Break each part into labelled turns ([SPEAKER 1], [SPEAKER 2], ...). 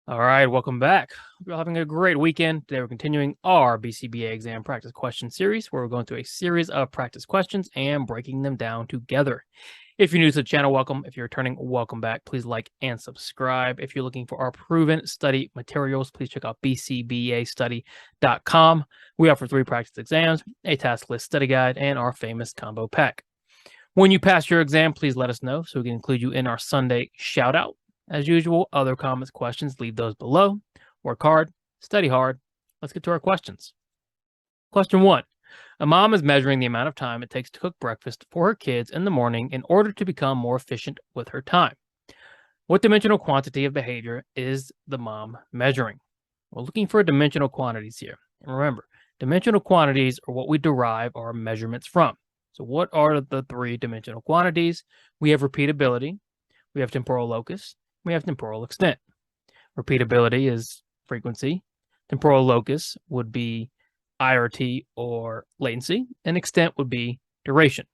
[SPEAKER 1] All right, welcome back. Hope you're having a great weekend. Today we're continuing our BCBA exam practice question series where we're going through a series of practice questions and breaking them down together. If you're new to the channel, welcome. If you're returning, welcome back. Please like and subscribe. If you're looking for our proven study materials, please check out bcbastudy.com. We offer 3 practice exams, a task list study guide, and our famous combo pack. When you pass your exam, please let us know so we can include you in our Sunday shout out. As usual, other comments, questions, leave those below. Work hard, study hard. Let's get to our questions. Question 1. A mom is measuring the amount of time it takes to cook breakfast for her kids in the morning in order to become more efficient with her time. What dimensional quantity of behavior is the mom measuring? We're looking for dimensional quantities here. And remember, dimensional quantities are what we derive our measurements from. So what are the 3 dimensional quantities? We have repeatability, we have temporal locus, we have temporal extent. Repeatability is frequency. Temporal locus would be IRT or latency, and extent would be duration.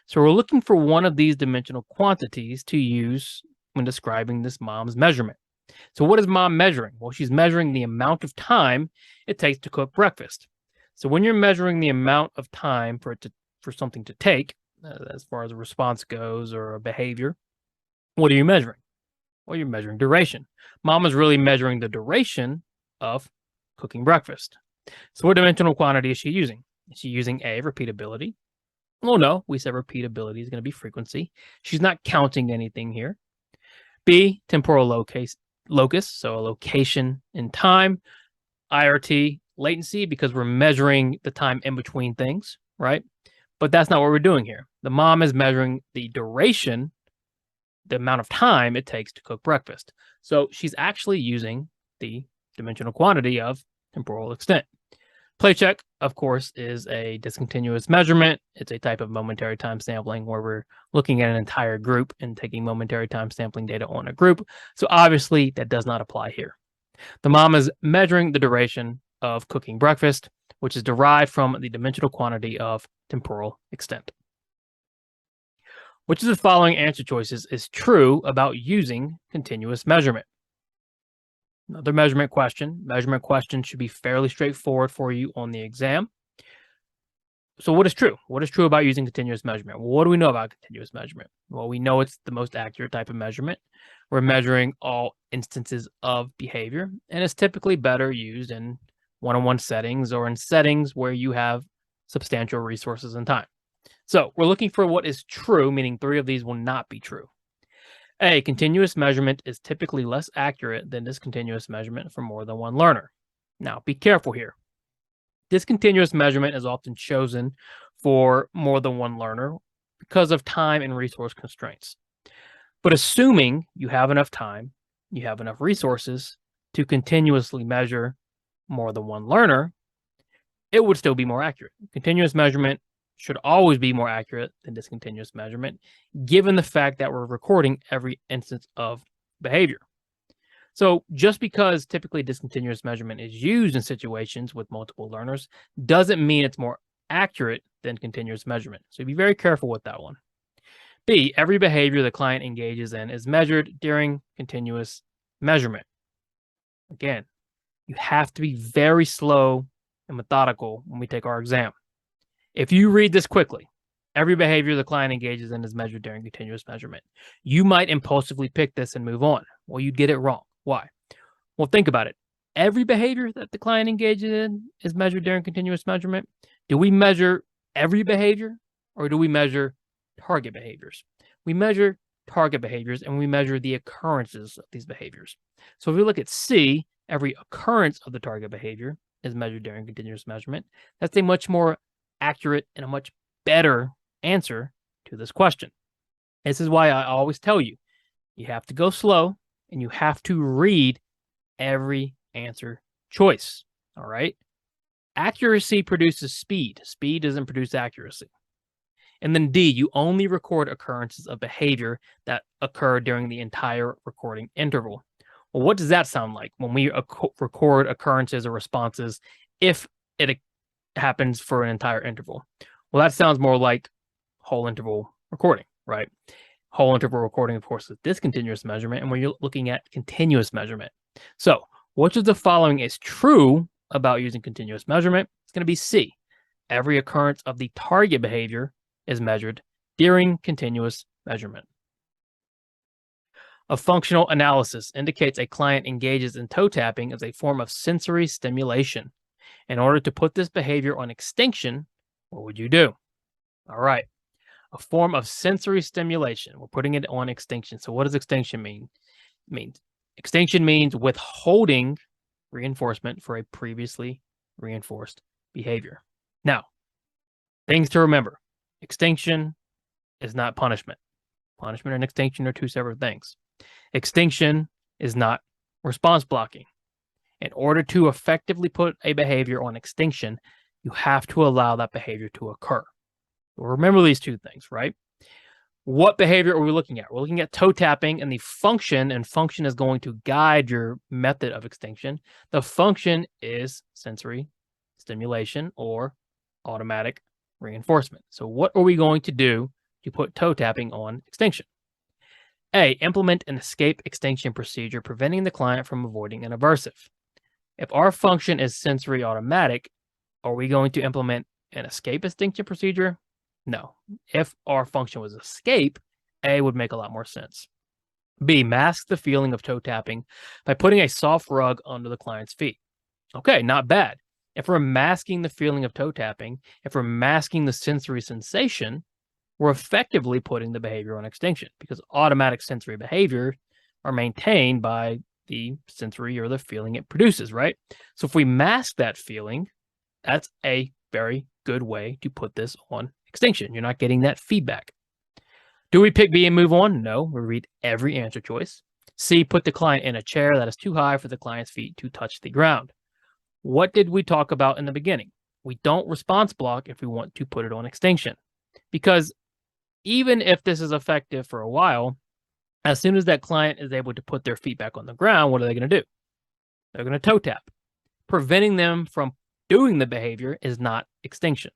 [SPEAKER 1] So we're looking for one of these dimensional quantities to use when describing this mom's measurement. So what is mom measuring? Well, she's measuring the amount of time it takes to cook breakfast. So when you're measuring the amount of time for something to take, as far as a response goes or a behavior, what are you measuring? Well, you're measuring duration. Mom is really measuring the duration of cooking breakfast. So what dimensional quantity is she using? Is she using A, repeatability? Well, no, we said repeatability is going to be frequency. She's not counting anything here. B, temporal locus, so a location in time. IRT, latency, because we're measuring the time in between things, right? But that's not what we're doing here. The mom is measuring the duration, the amount of time it takes to cook breakfast. So she's actually using the dimensional quantity of temporal extent. Play check, of course, is a discontinuous measurement. It's a type of momentary time sampling where we're looking at an entire group and taking momentary time sampling data on a group. So obviously that does not apply here. The mom is measuring the duration of cooking breakfast, which is derived from the dimensional quantity of temporal extent. Which of the following answer choices is true about using continuous measurement? Another measurement question. Measurement questions should be fairly straightforward for you on the exam. So what is true? What is true about using continuous measurement? Well, what do we know about continuous measurement? Well, we know it's the most accurate type of measurement. We're measuring all instances of behavior, and it's typically better used in one-on-one settings or in settings where you have substantial resources and time. So we're looking for what is true, meaning 3 of these will not be true. A, continuous measurement is typically less accurate than discontinuous measurement for more than one learner. Now, be careful here. Discontinuous measurement is often chosen for more than one learner because of time and resource constraints. But assuming you have enough time, you have enough resources to continuously measure more than one learner, it would still be more accurate. Continuous measurement should always be more accurate than discontinuous measurement, given the fact that we're recording every instance of behavior. So just because typically discontinuous measurement is used in situations with multiple learners doesn't mean it's more accurate than continuous measurement. So be very careful with that one. B, every behavior the client engages in is measured during continuous measurement. Again, you have to be very slow and methodical when we take our exam. If you read this quickly, every behavior the client engages in is measured during continuous measurement. You might impulsively pick this and move on. Well, you'd get it wrong. Why? Well, think about it. Every behavior that the client engages in is measured during continuous measurement. Do we measure every behavior or do we measure target behaviors? We measure target behaviors and we measure the occurrences of these behaviors. So if we look at C, every occurrence of the target behavior is measured during continuous measurement. That's a much more accurate and a much better answer to this question. This is why I always tell you, you have to go slow and you have to read every answer choice. All right. Accuracy produces speed. Speed doesn't produce accuracy. And then D, you only record occurrences of behavior that occur during the entire recording interval. Well, what does that sound like when we record occurrences or responses if it happens for an entire interval? Well, that sounds more like whole interval recording, right? Whole interval recording, of course, is discontinuous measurement, and when you're looking at continuous measurement. So, which of the following is true about using continuous measurement? It's going to be C. Every occurrence of the target behavior is measured during continuous measurement. A functional analysis indicates a client engages in toe tapping as a form of sensory stimulation. In order to put this behavior on extinction, what would you do? All right. A form of sensory stimulation. We're putting it on extinction. So what does extinction mean? Extinction means withholding reinforcement for a previously reinforced behavior. Now, things to remember. Extinction is not punishment. Punishment and extinction are two separate things. Extinction is not response blocking. In order to effectively put a behavior on extinction, you have to allow that behavior to occur. Remember these two things, right? What behavior are we looking at? We're looking at toe tapping and the function, and function is going to guide your method of extinction. The function is sensory stimulation or automatic reinforcement. So what are we going to do to put toe tapping on extinction? A, implement an escape extinction procedure, preventing the client from avoiding an aversive. If our function is sensory automatic, are we going to implement an escape extinction procedure? No. If our function was escape, A would make a lot more sense. B, mask the feeling of toe tapping by putting a soft rug under the client's feet. Okay, not bad. If we're masking the feeling of toe tapping, if we're masking the sensory sensation, we're effectively putting the behavior on extinction because automatic sensory behavior are maintained by the sensory or the feeling it produces, right? So if we mask that feeling, that's a very good way to put this on extinction. You're not getting that feedback. Do we pick B and move on? No, we read every answer choice. C, put the client in a chair that is too high for the client's feet to touch the ground. What did we talk about in the beginning? We don't response block if we want to put it on extinction, because even if this is effective for a while, as soon as that client is able to put their feet back on the ground, what are they going to do? They're going to toe tap. Preventing them from doing the behavior is not extinction.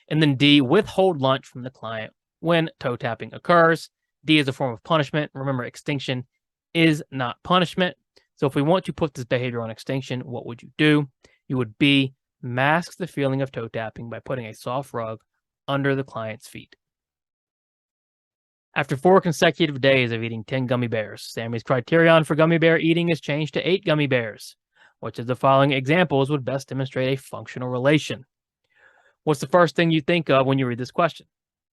[SPEAKER 1] And then D, withhold lunch from the client when toe tapping occurs. D is a form of punishment. Remember, extinction is not punishment. So if we want to put this behavior on extinction, what would you do? You would B, mask the feeling of toe tapping by putting a soft rug under the client's feet. After 4 consecutive days of eating 10 gummy bears, Sammy's criterion for gummy bear eating is changed to 8 gummy bears. Which of the following examples would best demonstrate a functional relation? What's the first thing you think of when you read this question?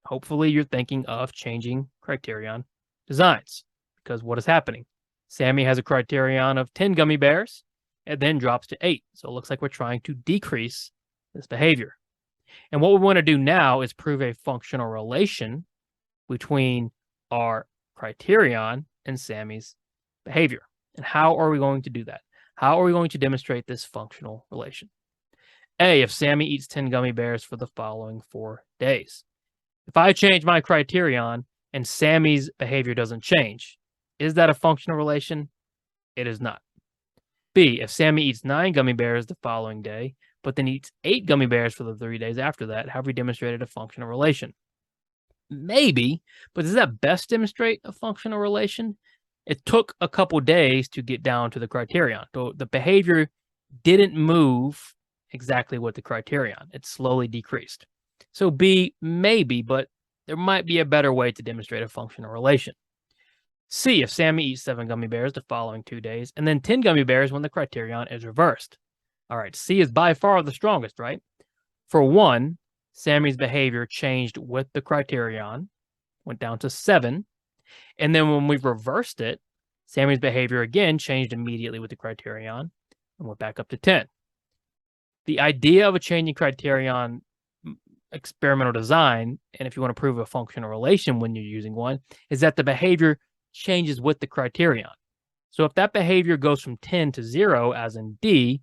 [SPEAKER 1] Hopefully you're thinking of changing criterion designs, because what is happening? Sammy has a criterion of 10 gummy bears and then drops to 8. So it looks like we're trying to decrease this behavior. And what we want to do now is prove a functional relation between our criterion and Sammy's behavior. And how are we going to do that? How are we going to demonstrate this functional relation? A, if Sammy eats 10 gummy bears for the following 4 days. If I change my criterion and Sammy's behavior doesn't change, is that a functional relation? It is not. B, if Sammy eats 9 gummy bears the following day, but then eats 8 gummy bears for the 3 days after that, have we demonstrated a functional relation? Maybe, but does that best demonstrate a functional relation? It took a couple days to get down to the criterion. So the behavior didn't move exactly with the criterion. It slowly decreased. So B, maybe, but there might be a better way to demonstrate a functional relation. C, if Sammy eats 7 gummy bears the following 2 days, and then 10 gummy bears when the criterion is reversed. All right, C is by far the strongest, right? For one, Sammy's behavior changed with the criterion, went down to 7. And then when we reversed it, Sammy's behavior again changed immediately with the criterion and went back up to 10. The idea of a changing criterion experimental design, and if you want to prove a functional relation when you're using one, is that the behavior changes with the criterion. So if that behavior goes from 10 to 0, as in D,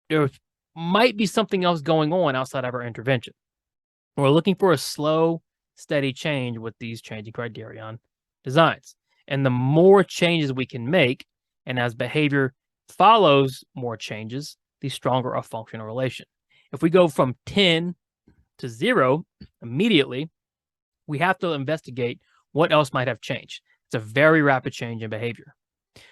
[SPEAKER 1] there might be something else going on outside of our intervention. We're looking for a slow, steady change with these changing criterion designs. And the more changes we can make, and as behavior follows more changes, the stronger a functional relation. If we go from 10 to 0 immediately, we have to investigate what else might have changed. It's a very rapid change in behavior.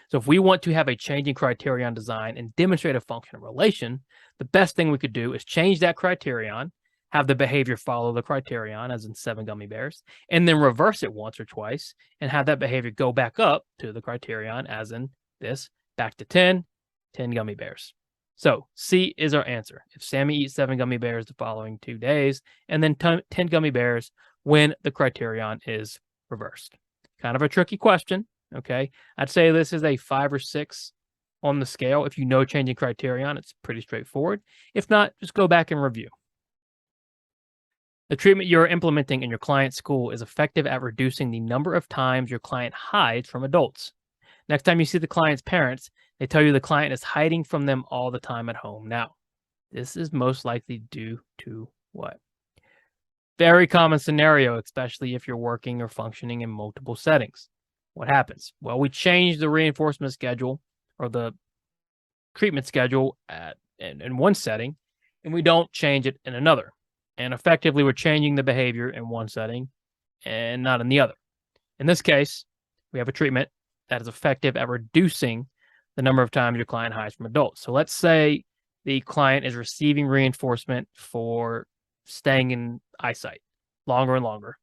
[SPEAKER 1] So if we want to have a changing criterion design and demonstrate a functional relation, the best thing we could do is change that criterion, have the behavior follow the criterion, as in 7 gummy bears, and then reverse it once or twice and have that behavior go back up to the criterion, as in this, back to 10 gummy bears. So C is our answer. If Sammy eats 7 gummy bears the following 2 days, and then 10 gummy bears when the criterion is reversed. Kind of a tricky question, okay? I'd say this is a 5 or 6 on the scale. If you know changing criterion, it's pretty straightforward. If not, just go back and review. The treatment you're implementing in your client's school is effective at reducing the number of times your client hides from adults. Next time you see the client's parents, they tell you the client is hiding from them all the time at home now. This is most likely due to what? Very common scenario, especially if you're working or functioning in multiple settings. What happens? Well, we change the reinforcement schedule or the treatment schedule in one setting, and we don't change it in another. And effectively, we're changing the behavior in one setting and not in the other. In this case, we have a treatment that is effective at reducing the number of times your client hides from adults. So let's say the client is receiving reinforcement for staying in eyesight longer and longer.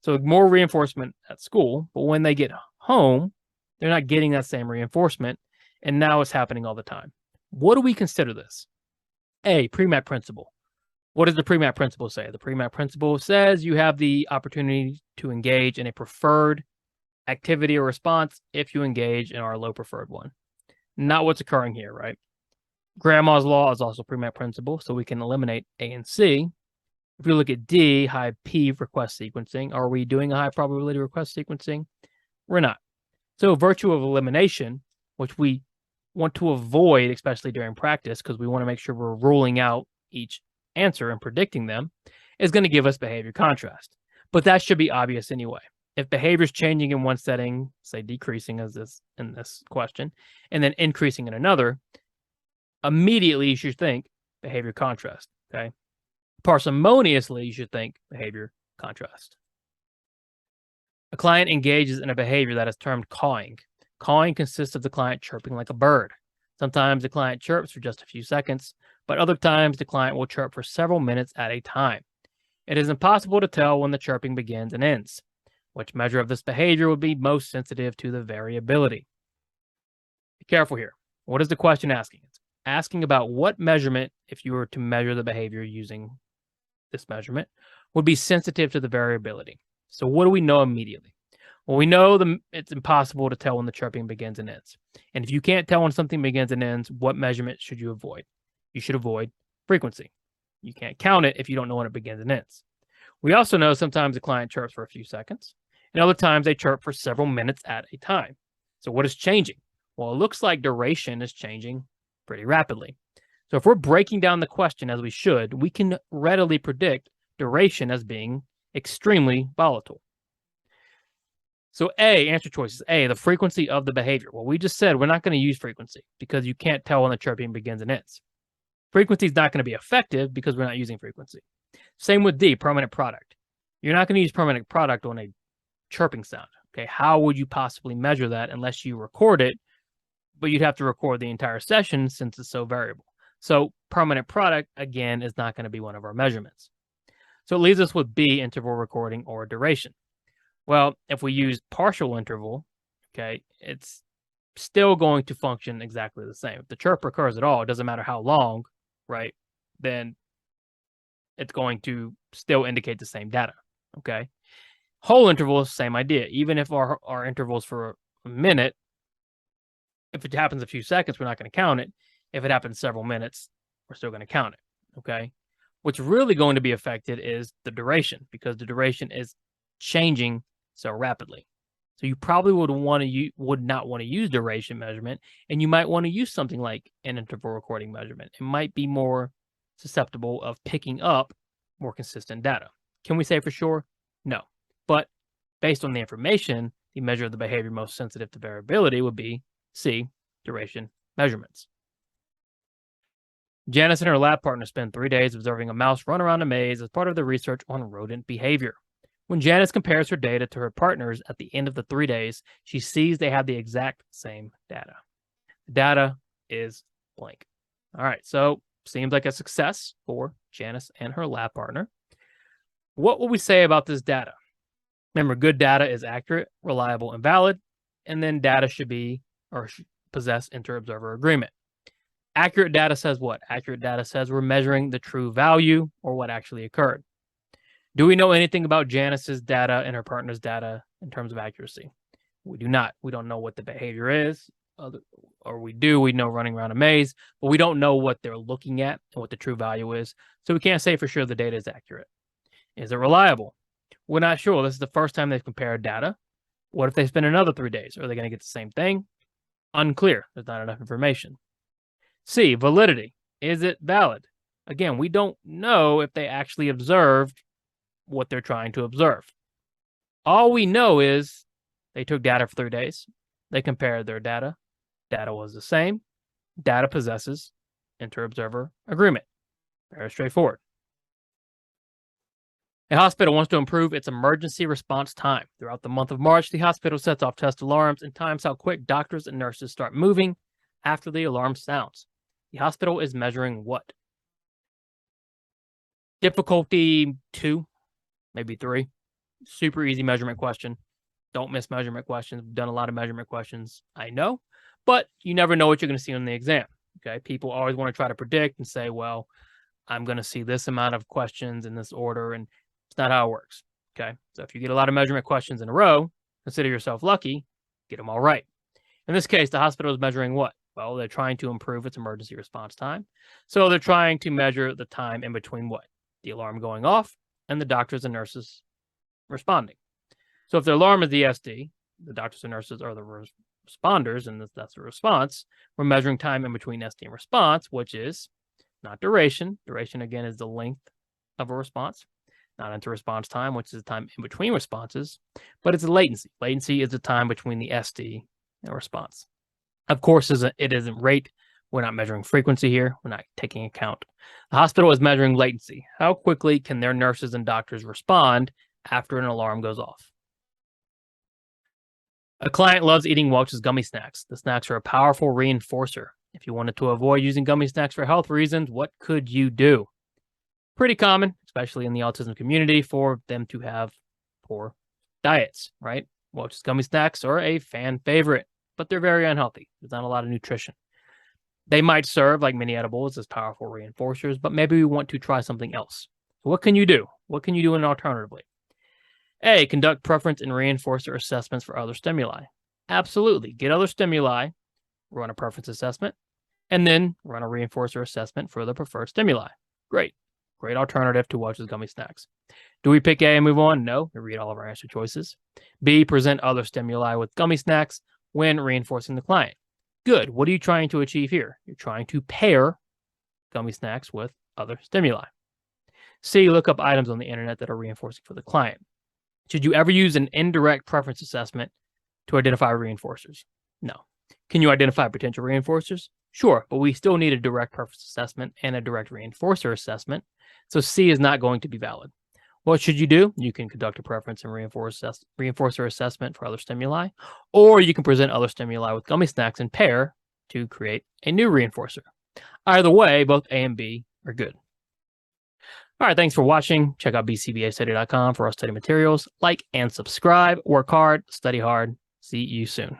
[SPEAKER 1] So more reinforcement at school, but when they get home, they're not getting that same reinforcement, and now it's happening all the time. What do we consider this? A, pre-map principle. What does the pre-map principle say? The pre-map principle says you have the opportunity to engage in a preferred activity or response if you engage in our low preferred one. Not what's occurring here, right? Grandma's law is also pre-map principle, so we can eliminate A and C. If we look at D, high P request sequencing, are we doing a high probability request sequencing? We're not. So virtue of elimination, which we want to avoid, especially during practice, because we want to make sure we're ruling out each answer and predicting them, is going to give us behavior contrast. But that should be obvious anyway. If behavior is changing in one setting, say decreasing as this in this question, and then increasing in another, immediately you should think behavior contrast, okay? Parsimoniously, you should think behavior contrast. A client engages in a behavior that is termed cawing. Cawing consists of the client chirping like a bird. Sometimes the client chirps for just a few seconds, but other times the client will chirp for several minutes at a time. It is impossible to tell when the chirping begins and ends. Which measure of this behavior would be most sensitive to the variability? Be careful here. What is the question asking? It's asking about what measurement, if you were to measure the behavior using this measurement, would be sensitive to the variability. So what do we know immediately? Well, we know it's impossible to tell when the chirping begins and ends. And if you can't tell when something begins and ends, what measurement should you avoid? You should avoid frequency. You can't count it if you don't know when it begins and ends. We also know sometimes the client chirps for a few seconds, and other times they chirp for several minutes at a time. So what is changing? Well, it looks like duration is changing pretty rapidly. So if we're breaking down the question as we should, we can readily predict duration as being extremely volatile. So A, answer choice is A, the frequency of the behavior. Well, we just said we're not going to use frequency because you can't tell when the chirping begins and ends. Frequency is not going to be effective because we're not using frequency. Same with D, permanent product. You're not going to use permanent product on a chirping sound. Okay, how would you possibly measure that unless you record it? But you'd have to record the entire session since it's so variable. So permanent product, again, is not going to be one of our measurements. So it leaves us with B, interval recording or duration. Well, if we use partial interval, okay, it's still going to function exactly the same. If the chirp occurs at all, it doesn't matter how long, right? Then it's going to still indicate the same data, okay? Whole interval is the same idea. Even if our intervals for a minute, if it happens a few seconds, we're not going to count it. If it happens several minutes, we're still going to count it, okay? What's really going to be affected is the duration, because the duration is changing so rapidly. So you probably would not want to use duration measurement, and you might want to use something like an interval recording measurement. It might be more susceptible of picking up more consistent data. Can we say for sure? No. But based on the information, the measure of the behavior most sensitive to variability would be C, duration measurements. Janice and her lab partner spent 3 days observing a mouse run around a maze as part of the research on rodent behavior. When Janice compares her data to her partner's at the end of the 3 days, she sees they have the exact same data. The data is blank. All right, so seems like a success for Janice and her lab partner. What will we say about this data? Remember, good data is accurate, reliable, and valid, and then data should be or should possess inter-observer agreement. Accurate data says what? Accurate data says we're measuring the true value or what actually occurred. Do we know anything about Janice's data and her partner's data in terms of accuracy? We do not. We don't know what the behavior is, or we do. We know running around a maze, but we don't know what they're looking at and what the true value is. So we can't say for sure the data is accurate. Is it reliable? We're not sure. This is the first time they've compared data. What if they spend another 3 days? Are they going to get the same thing? Unclear. There's not enough information. C, validity. Is it valid? Again, we don't know if they actually observed what they're trying to observe. All we know is they took data for 3 days. They compared their data. Data was the same. Data possesses inter-observer agreement. Very straightforward. A hospital wants to improve its emergency response time. Throughout the month of March, the hospital sets off test alarms and times how quick doctors and nurses start moving after the alarm sounds. The hospital is measuring what? Difficulty 2, maybe 3. Super easy measurement question. Don't miss measurement questions. We've done a lot of measurement questions, I know, but you never know what you're going to see on the exam. Okay, people always want to try to predict and say, well, I'm going to see this amount of questions in this order, and it's not how it works. Okay, so if you get a lot of measurement questions in a row, consider yourself lucky, get them all right. In this case, the hospital is measuring what? Well, they're trying to improve its emergency response time. So they're trying to measure the time in between what? The alarm going off and the doctors and nurses responding. So if the alarm is the SD, the doctors and nurses are the responders, and that's the response. We're measuring time in between SD and response, which is not duration. Duration, again, is the length of a response. Not inter-response time, which is the time in between responses, but it's latency. Latency is the time between the SD and response. Of course, it isn't rate. We're not measuring frequency here. We're not taking account. The hospital is measuring latency. How quickly can their nurses and doctors respond after an alarm goes off? A client loves eating Welch's gummy snacks. The snacks are a powerful reinforcer. If you wanted to avoid using gummy snacks for health reasons, what could you do? Pretty common, especially in the autism community, for them to have poor diets, right? Welch's gummy snacks are a fan favorite, but they're very unhealthy. There's not a lot of nutrition. They might serve, like many edibles, as powerful reinforcers, but maybe we want to try something else. So what can you do? What can you do alternatively? A, conduct preference and reinforcer assessments for other stimuli. Absolutely. Get other stimuli, run a preference assessment, and then run a reinforcer assessment for the preferred stimuli. Great. Great alternative to Welch's gummy snacks. Do we pick A and move on? No. We read all of our answer choices. B, present other stimuli with gummy snacks when reinforcing the client. Good. What are you trying to achieve here? You're trying to pair gummy snacks with other stimuli. C, look up items on the internet that are reinforcing for the client. Should you ever use an indirect preference assessment to identify reinforcers? No. Can you identify potential reinforcers? Sure, but we still need a direct preference assessment and a direct reinforcer assessment. So C is not going to be valid. What should you do? You can conduct a preference and reinforcer assessment for other stimuli, or you can present other stimuli with gummy snacks in pair to create a new reinforcer. Either way, both A and B are good. All right, thanks for watching. Check out BCBAstudy.com for our study materials. Like and subscribe. Work hard, study hard. See you soon.